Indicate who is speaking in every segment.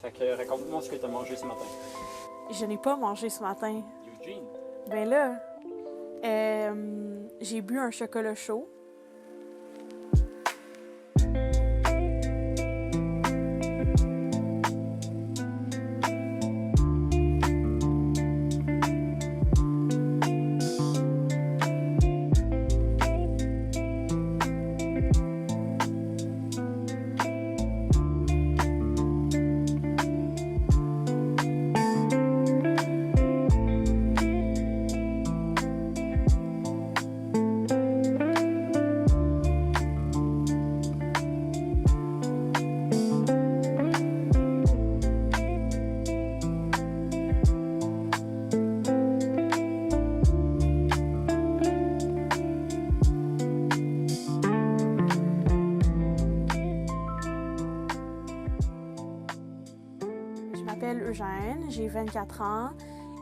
Speaker 1: Fait que raconte-moi ce que tu as mangé ce matin.
Speaker 2: Je n'ai pas mangé ce matin.
Speaker 1: Eugene.
Speaker 2: Ben là, j'ai bu un chocolat chaud. Je m'appelle Eugène, j'ai 24 ans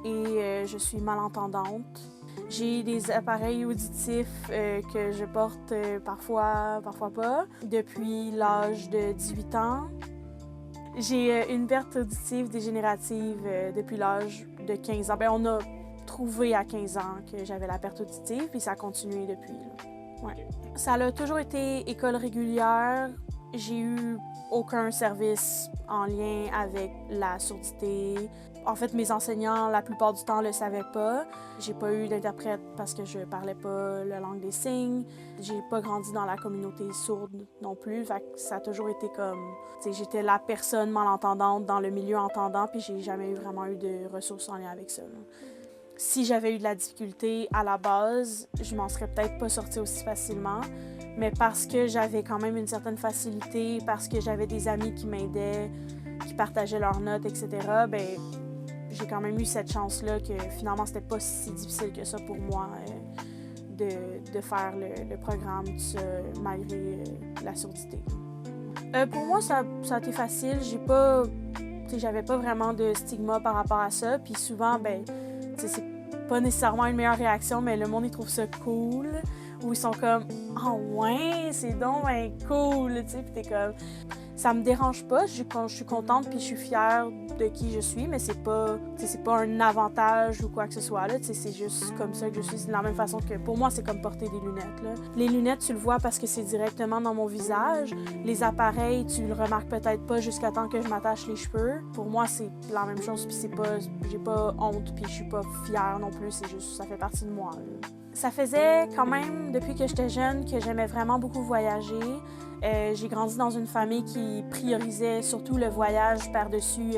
Speaker 2: et je suis malentendante. J'ai des appareils auditifs que je porte parfois pas, depuis l'âge de 18 ans. J'ai une perte auditive dégénérative depuis l'âge de 15 ans. On a trouvé à 15 ans que j'avais la perte auditive, puis ça a continué depuis. Ouais. Ça a toujours été école régulière. J'ai eu aucun service en lien avec la surdité. En fait, mes enseignants, la plupart du temps, le savaient pas. J'ai pas eu d'interprète parce que je parlais pas la langue des signes. J'ai pas grandi dans la communauté sourde non plus. Fait que ça a toujours été comme... J'étais la personne malentendante dans le milieu entendant, puis j'ai jamais vraiment eu de ressources en lien avec ça. Si j'avais eu de la difficulté à la base, je m'en serais peut-être pas sortie aussi facilement. Mais parce que j'avais quand même une certaine facilité, parce que j'avais des amis qui m'aidaient, qui partageaient leurs notes, etc., ben j'ai quand même eu cette chance-là que finalement, c'était pas si difficile que ça pour moi de faire le programme, tout ça, malgré la surdité. Pour moi, ça a été facile. J'avais pas vraiment de stigma par rapport à ça. Puis souvent, c'est pas nécessairement une meilleure réaction, mais le monde, il trouve ça cool. Où ils sont comme « Ah ouais, c'est donc ben cool! » Puis t'es comme... Ça me dérange pas, je suis contente puis je suis fière de qui je suis, mais c'est pas un avantage ou quoi que ce soit, là. C'est juste comme ça que je suis. C'est de la même façon que, pour moi, c'est comme porter des lunettes, là. Les lunettes, tu le vois parce que c'est directement dans mon visage. Les appareils, tu le remarques peut-être pas jusqu'à temps que je m'attache les cheveux. Pour moi, c'est la même chose, puis j'ai pas honte, puis je suis pas fière non plus, c'est juste, ça fait partie de moi, là. Ça faisait quand même, depuis que j'étais jeune, que j'aimais vraiment beaucoup voyager. J'ai grandi dans une famille qui priorisait surtout le voyage par-dessus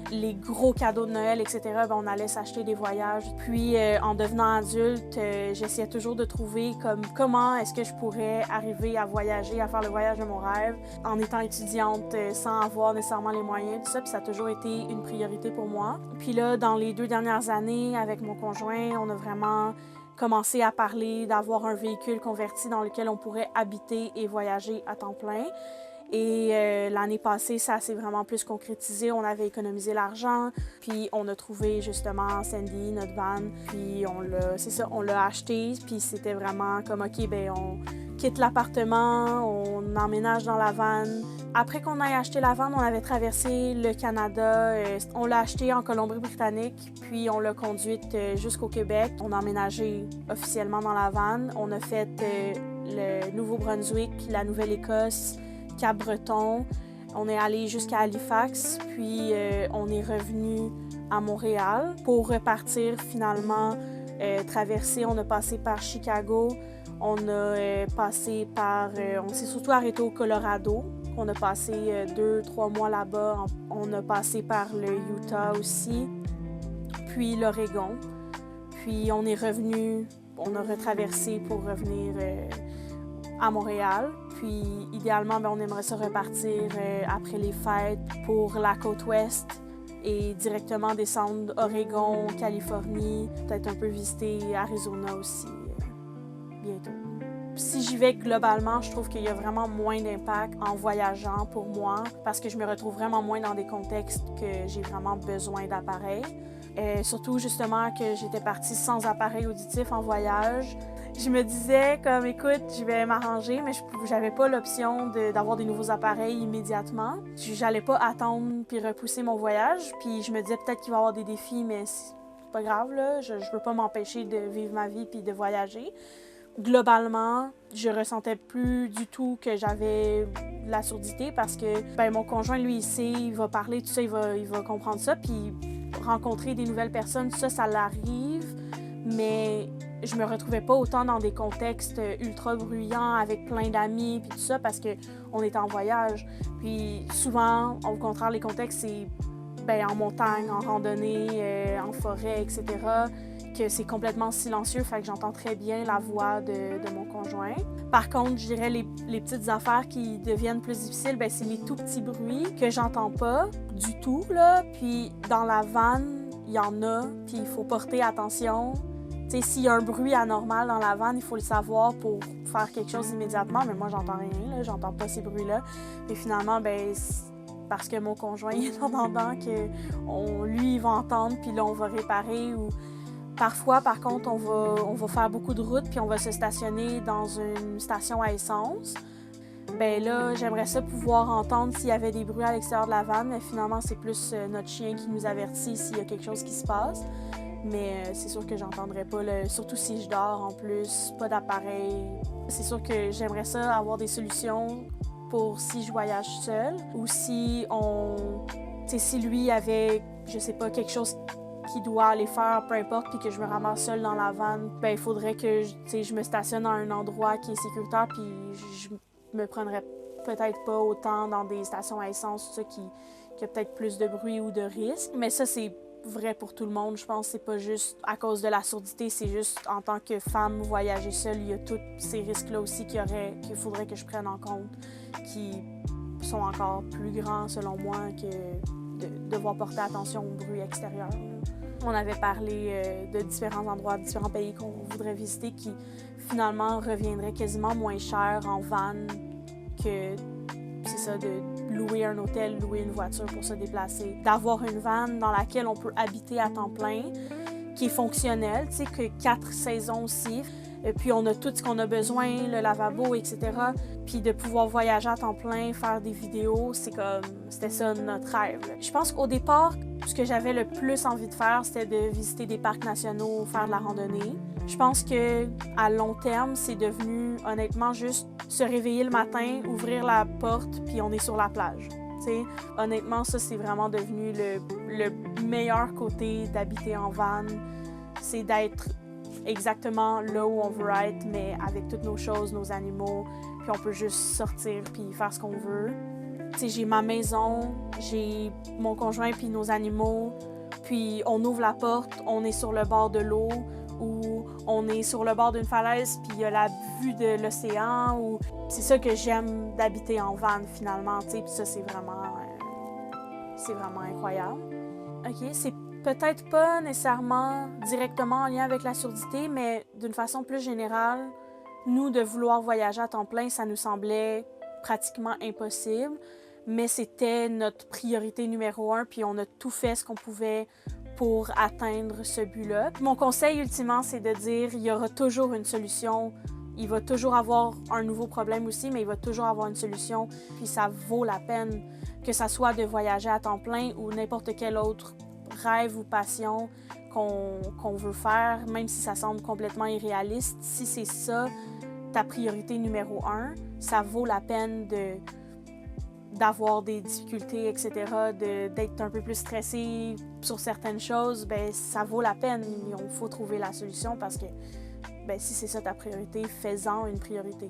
Speaker 2: les gros cadeaux de Noël, etc. On allait s'acheter des voyages. Puis, en devenant adulte, j'essayais toujours de trouver comment est-ce que je pourrais arriver à voyager, à faire le voyage de mon rêve, en étant étudiante, sans avoir nécessairement les moyens, tout ça. Puis ça a toujours été une priorité pour moi. Puis là, dans les 2 dernières années, avec mon conjoint, on a vraiment commencer à parler d'avoir un véhicule converti dans lequel on pourrait habiter et voyager à temps plein. Et l'année passée, ça s'est vraiment plus concrétisé. On avait économisé l'argent, puis on a trouvé justement Sandy, notre van, puis on l'a acheté, puis c'était vraiment comme OK, on quitte l'appartement, on emménage dans la van. Après qu'on ait acheté la van, on avait traversé le Canada, on l'a acheté en Colombie-Britannique, puis on l'a conduite jusqu'au Québec. On a emménagé officiellement dans la van. On a fait le Nouveau-Brunswick, la Nouvelle-Écosse, Cap-Breton. On est allé jusqu'à Halifax, puis on est revenu à Montréal pour repartir finalement traverser. On a passé par Chicago, on s'est surtout arrêté au Colorado. On a passé 2-3 mois là-bas. On a passé par le Utah aussi, puis l'Oregon. Puis on est revenu, on a retraversé pour revenir à Montréal. Puis idéalement, on aimerait se repartir après les fêtes pour la côte ouest et directement descendre Oregon, Californie, peut-être un peu visiter Arizona aussi bientôt. si j'y vais globalement, je trouve qu'il y a vraiment moins d'impact en voyageant pour moi parce que je me retrouve vraiment moins dans des contextes que j'ai vraiment besoin d'appareils. Surtout justement que j'étais partie sans appareil auditif en voyage. Je me disais comme écoute, je vais m'arranger, mais j'avais pas l'option d'avoir des nouveaux appareils immédiatement. J'allais pas attendre puis repousser mon voyage, puis je me disais peut-être qu'il va y avoir des défis, mais c'est pas grave là, je veux pas m'empêcher de vivre ma vie puis de voyager. Globalement, je ressentais plus du tout que j'avais de la surdité parce que mon conjoint, lui, il sait, il va parler, tout ça, il va comprendre ça. Puis rencontrer des nouvelles personnes, tout ça, ça l'arrive. Mais je me retrouvais pas autant dans des contextes ultra bruyants avec plein d'amis puis tout ça parce qu'on était en voyage. Puis souvent, au contraire, les contextes, c'est en montagne, en randonnée, en forêt, etc., que c'est complètement silencieux, fait que j'entends très bien la voix de mon conjoint. Par contre, je dirais les petites affaires qui deviennent plus difficiles, c'est les tout petits bruits que j'entends pas du tout, là. Puis dans la van, il y en a, puis il faut porter attention. Tu sais, s'il y a un bruit anormal dans la van, il faut le savoir pour faire quelque chose immédiatement, mais moi, j'entends rien, là, j'entends pas ces bruits-là. Et finalement, parce que mon conjoint est en entendant que lui, il va entendre, puis là, on va réparer ou... Parfois, par contre, on va faire beaucoup de routes puis on va se stationner dans une station à essence. Là, j'aimerais ça pouvoir entendre s'il y avait des bruits à l'extérieur de la vanne, mais finalement, c'est plus notre chien qui nous avertit s'il y a quelque chose qui se passe. Mais c'est sûr que j'entendrais pas, surtout si je dors en plus, pas d'appareil. C'est sûr que j'aimerais ça avoir des solutions pour si je voyage seule ou si si lui avait, je sais pas, quelque chose qui doit aller faire, peu importe, puis que je me ramasse seule dans la vanne, il faudrait que je me stationne à un endroit qui est sécuritaire, puis je me prendrais peut-être pas autant dans des stations à essence, tout ça, qui a peut-être plus de bruit ou de risque. Mais ça, c'est vrai pour tout le monde. Je pense que c'est pas juste à cause de la surdité, c'est juste en tant que femme voyager seule, il y a tous ces risques-là aussi qu'il faudrait que je prenne en compte, qui sont encore plus grands, selon moi, que de devoir porter attention au bruit extérieur. On avait parlé de différents endroits, de différents pays qu'on voudrait visiter qui, finalement, reviendraient quasiment moins cher en van que, c'est ça, de louer un hôtel, louer une voiture pour se déplacer. D'avoir une van dans laquelle on peut habiter à temps plein, qui est fonctionnelle, tu sais, que 4 saisons aussi. Et puis on a tout ce qu'on a besoin, le lavabo, etc. Puis de pouvoir voyager à temps plein, faire des vidéos, c'était ça notre rêve. Je pense qu'au départ, ce que j'avais le plus envie de faire, c'était de visiter des parcs nationaux, faire de la randonnée. Je pense que à long terme, c'est devenu honnêtement juste se réveiller le matin, ouvrir la porte, puis on est sur la plage. T'sais, honnêtement, ça c'est vraiment devenu le meilleur côté d'habiter en van, c'est d'être exactement là où on veut être, mais avec toutes nos choses, nos animaux, puis on peut juste sortir puis faire ce qu'on veut. T'sais, j'ai ma maison, j'ai mon conjoint puis nos animaux, puis on ouvre la porte, on est sur le bord de l'eau ou on est sur le bord d'une falaise puis il y a la vue de l'océan. Ou c'est ça que j'aime d'habiter en van finalement, puis ça c'est vraiment incroyable. Ok, c'est peut-être pas nécessairement directement en lien avec la surdité, mais d'une façon plus générale, nous, de vouloir voyager à temps plein, ça nous semblait pratiquement impossible, mais c'était notre priorité numéro 1, puis on a tout fait ce qu'on pouvait pour atteindre ce but-là. Mon conseil, ultimement, c'est de dire il y aura toujours une solution. Il va toujours avoir un nouveau problème aussi, mais il va toujours avoir une solution, puis ça vaut la peine, que ça soit de voyager à temps plein ou n'importe quel autre rêve ou passion qu'on veut faire, même si ça semble complètement irréaliste. Si c'est ça ta priorité numéro 1, ça vaut la peine d'avoir des difficultés, etc., d'être un peu plus stressé sur certaines choses, ça vaut la peine. Il faut trouver la solution parce que si c'est ça ta priorité, fais-en une priorité.